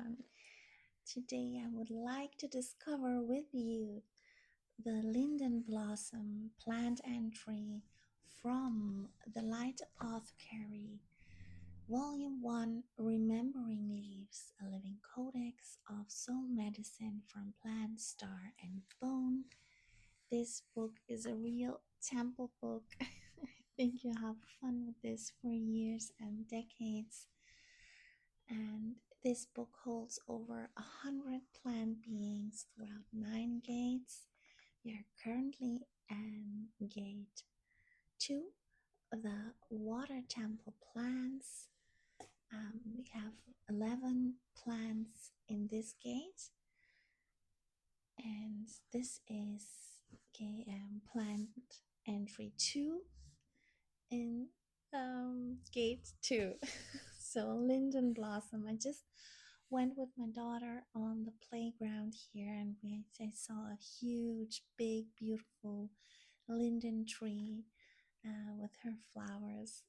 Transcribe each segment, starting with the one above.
everyone. Today I would like to discover with you the Linden Blossom plant entry from the Light Apothecary, Volume 1, Remembering Leaves, a living codex of soul medicine from plant, star, and bone. This book is a real temple book. I think you have fun with this for years and decades. And this book holds over 100 plant beings throughout 9 gates. We are currently in gate 2, the water temple plants. We have 11 plants in this gate, and this is plant entry 2 in gate 2. So Linden Blossom. I just went with my daughter on the playground here, and I saw a huge, big, beautiful linden tree with her flowers.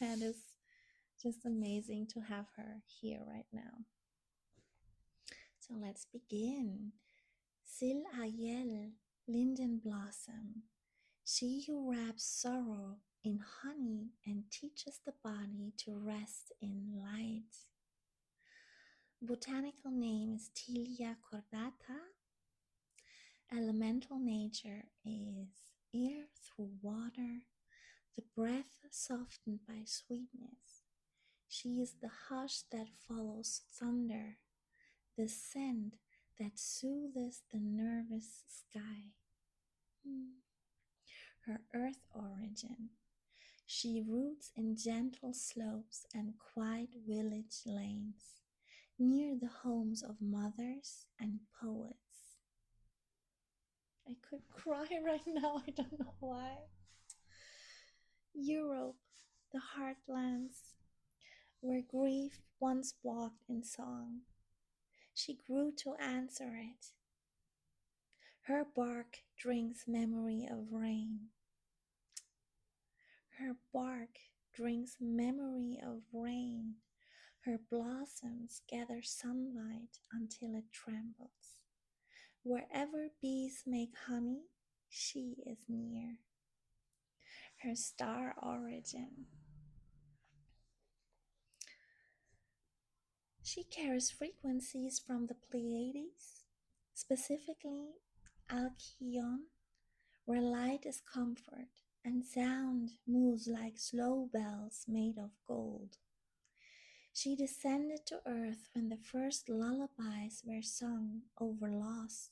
That is just amazing to have her here right now. So let's begin. Sil Ayel, Linden Blossom, she who wraps sorrow in honey and teaches the body to rest in light. Botanical name is Tilia cordata. Elemental nature is air through water, the breath softened by sweetness. She is the hush that follows thunder, the scent that soothes the nervous sky. Her earth origin. She roots in gentle slopes and quiet village lanes, near the homes of mothers and poets. I could cry right now, I don't know why. Europe, the Heartlands, where grief once walked in song. She grew to answer it. Her bark drinks memory of rain. Her bark drinks memory of rain. Her blossoms gather sunlight until it trembles. Wherever bees make honey, she is near. Her star origin. She carries frequencies from the Pleiades, specifically Alcyone, where light is comfort and sound moves like slow bells made of gold. She descended to earth when the first lullabies were sung over loss,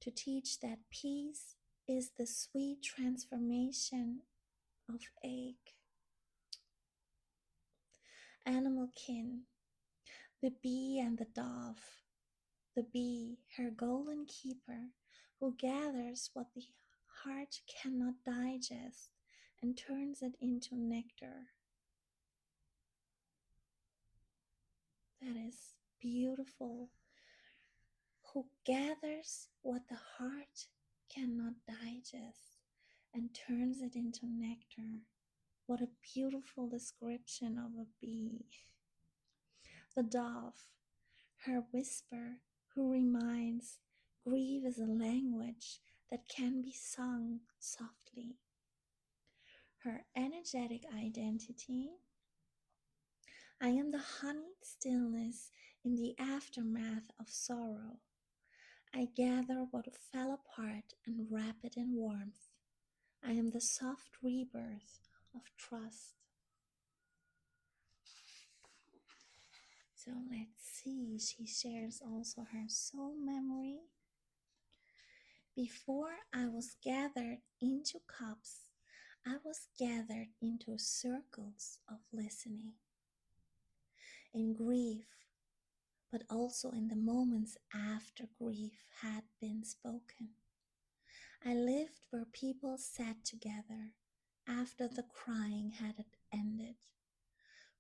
to teach that peace is the sweet transformation of ache. Animal kin, the bee and the dove. The bee, her golden keeper, who gathers what the heart cannot digest and turns it into nectar. That is beautiful. Who gathers what the heart cannot digest and turns it into nectar. What a beautiful description of a bee. The dove, her whisper, who reminds grief is a language that can be sung softly. Her energetic identity. I am the honeyed stillness in the aftermath of sorrow. I gather what fell apart and wrap it in warmth. I am the soft rebirth of trust. So let's see, she shares also her soul memory. Before I was gathered into cups, I was gathered into circles of listening. In grief, but also in the moments after grief had been spoken. I lived where people sat together after the crying had ended,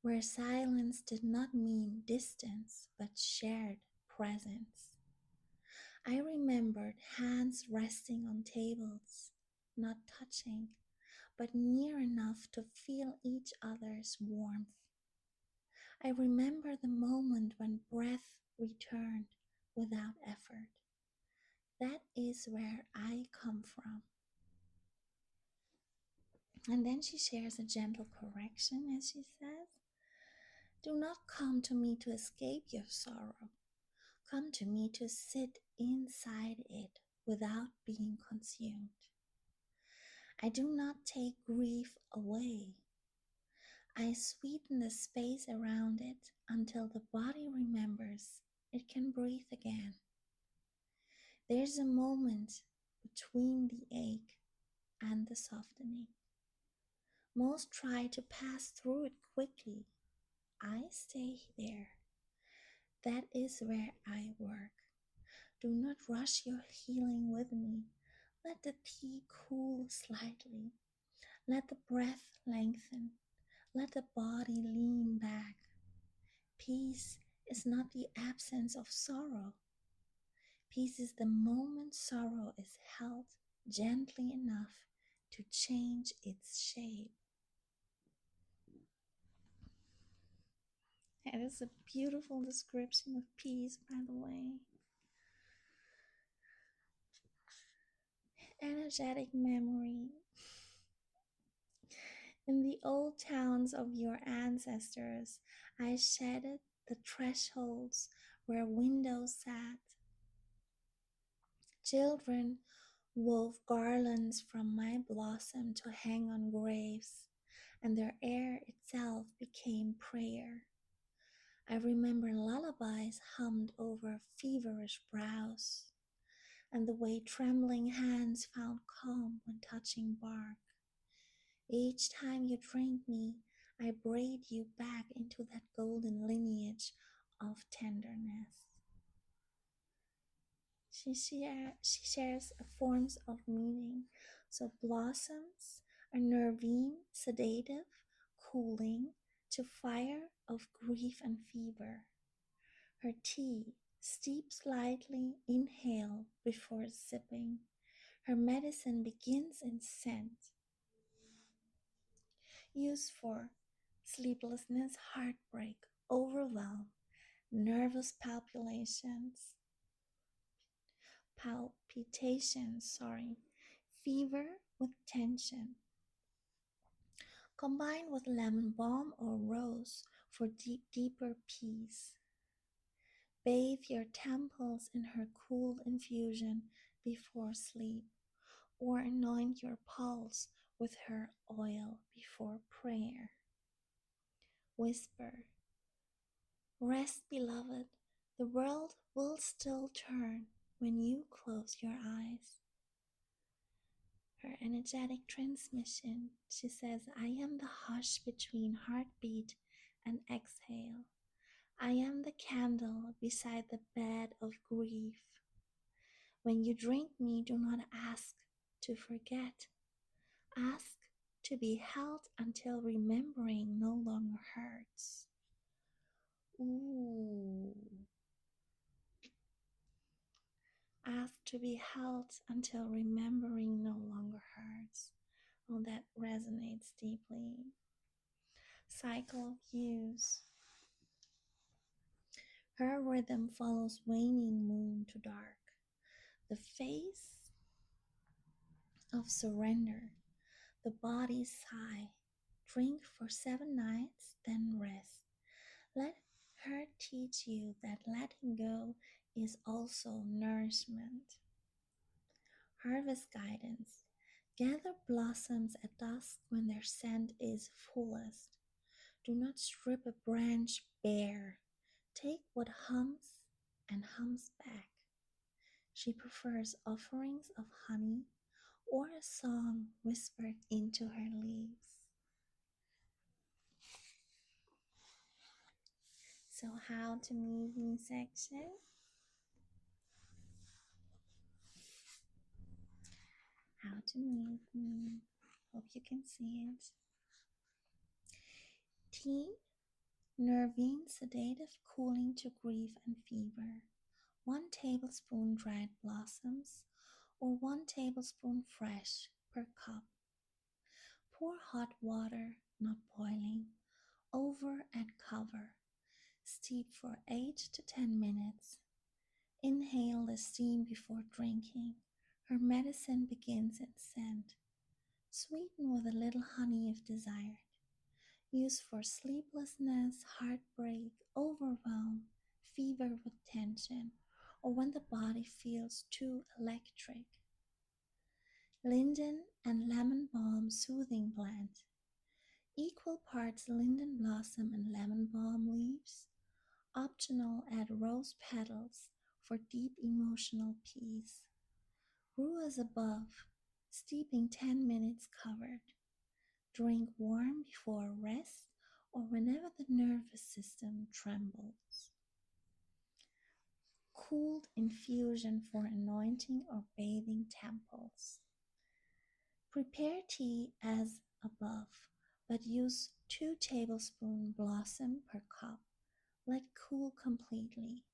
where silence did not mean distance but shared presence. I remembered hands resting on tables, not touching, but near enough to feel each other's warmth. I remember the moment when breath returned without effort. That is where I come from. And then she shares a gentle correction as she says, do not come to me to escape your sorrow. Come to me to sit inside it without being consumed. I do not take grief away. I sweeten the space around it until the body remembers it can breathe again. There's a moment between the ache and the softening. Most try to pass through it quickly. I stay there. That is where I work. Do not rush your healing with me. Let the tea cool slightly. Let the breath lengthen. Let the body lean back. Peace is not the absence of sorrow. Peace is the moment sorrow is held gently enough to change its shape. That is a beautiful description of peace, by the way. Energetic memory. In the old towns of your ancestors, I shedded the thresholds where windows sat. Children wove garlands from my blossom to hang on graves, and their air itself became prayer. I remember lullabies hummed over feverish brows, and the way trembling hands found calm when touching bark. Each time you drink me, I braid you back into that golden lineage of tenderness. She shares forms of meaning. So blossoms are nervine, sedative, cooling to fire of grief and fever. Her tea, steep slightly, inhale before sipping. Her medicine begins in scent. Used for sleeplessness, heartbreak, overwhelm, nervous palpitations, fever with tension. Combine with lemon balm or rose for deeper peace. Bathe your temples in her cool infusion before sleep, or anoint your pulse with her oil before prayer. Whisper, rest, beloved, the world will still turn when you close your eyes. Her energetic transmission, she says, I am the hush between heartbeat and exhale. I am the candle beside the bed of grief. When you drink me, do not ask to forget. Ask to be held until remembering no longer hurts. Ooh. Ask to be held until remembering no longer hurts. Oh, that resonates deeply. Cycle of use. Her rhythm follows waning moon to dark. The face of surrender. The body's sigh. Drink for 7 nights, then rest. Let her teach you that letting go is also nourishment. Harvest guidance. Gather blossoms at dusk when their scent is fullest. Do not strip a branch bare. Take what hums and hums back. She prefers offerings of honey or a song whispered into her leaves. So how to move me section. How to move me. Hope you can see it. Tea, nervine, sedative, cooling to grief and fever. 1 tablespoon dried blossoms or 1 tablespoon fresh per cup. Pour hot water, not boiling, over and cover. Steep for 8 to 10 minutes. Inhale the steam before drinking. Her medicine begins in scent. Sweeten with a little honey if desired. Used for sleeplessness, heartbreak, overwhelm, fever with tension, or when the body feels too electric. Linden and lemon balm soothing blend. Equal parts linden blossom and lemon balm leaves. Optional, add rose petals for deep emotional peace. Brew as above, steeping 10 minutes covered. Drink warm before rest or whenever the nervous system trembles. Cooled infusion for anointing or bathing temples. Prepare tea as above, but use 2 tablespoons blossom per cup. Let cool completely.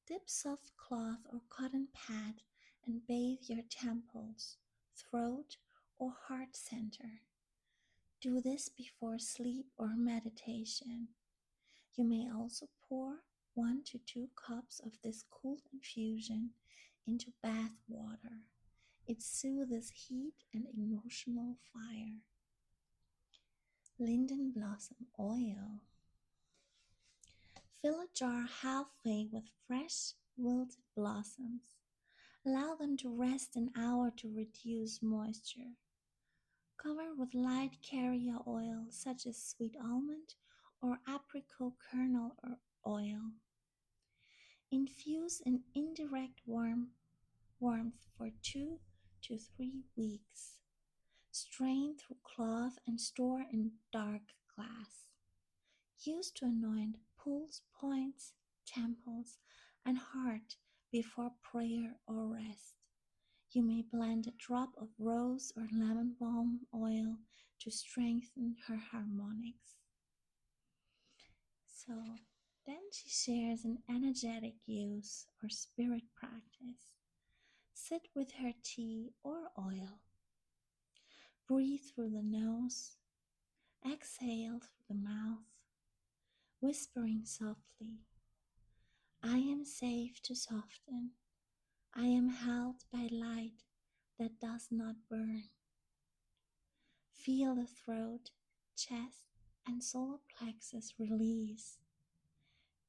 Dip soft cloth or cotton pad and bathe your temples, throat, or heart center. Do this before sleep or meditation. You may also pour 1 to 2 cups of this cool infusion into bath water. It soothes heat and emotional fire. Linden Blossom Oil. Fill a jar halfway with fresh wilted blossoms. Allow them to rest an hour to reduce moisture. Cover with light carrier oil such as sweet almond or apricot kernel or oil. Infuse in indirect warmth for 2 to 3 weeks. Strain through cloth and store in dark glass. Used to anoint pulse points, temples, and heart before prayer or rest. You may blend a drop of rose or lemon balm oil to strengthen her harmonics. So then she shares an energetic use or spirit practice. Sit with her tea or oil. Breathe through the nose. Exhale through the mouth, whispering softly, I am safe to soften. I am held by light that does not burn. Feel the throat, chest, and solar plexus release.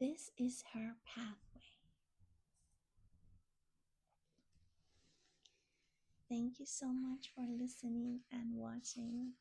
This is her pathway. Thank you so much for listening and watching.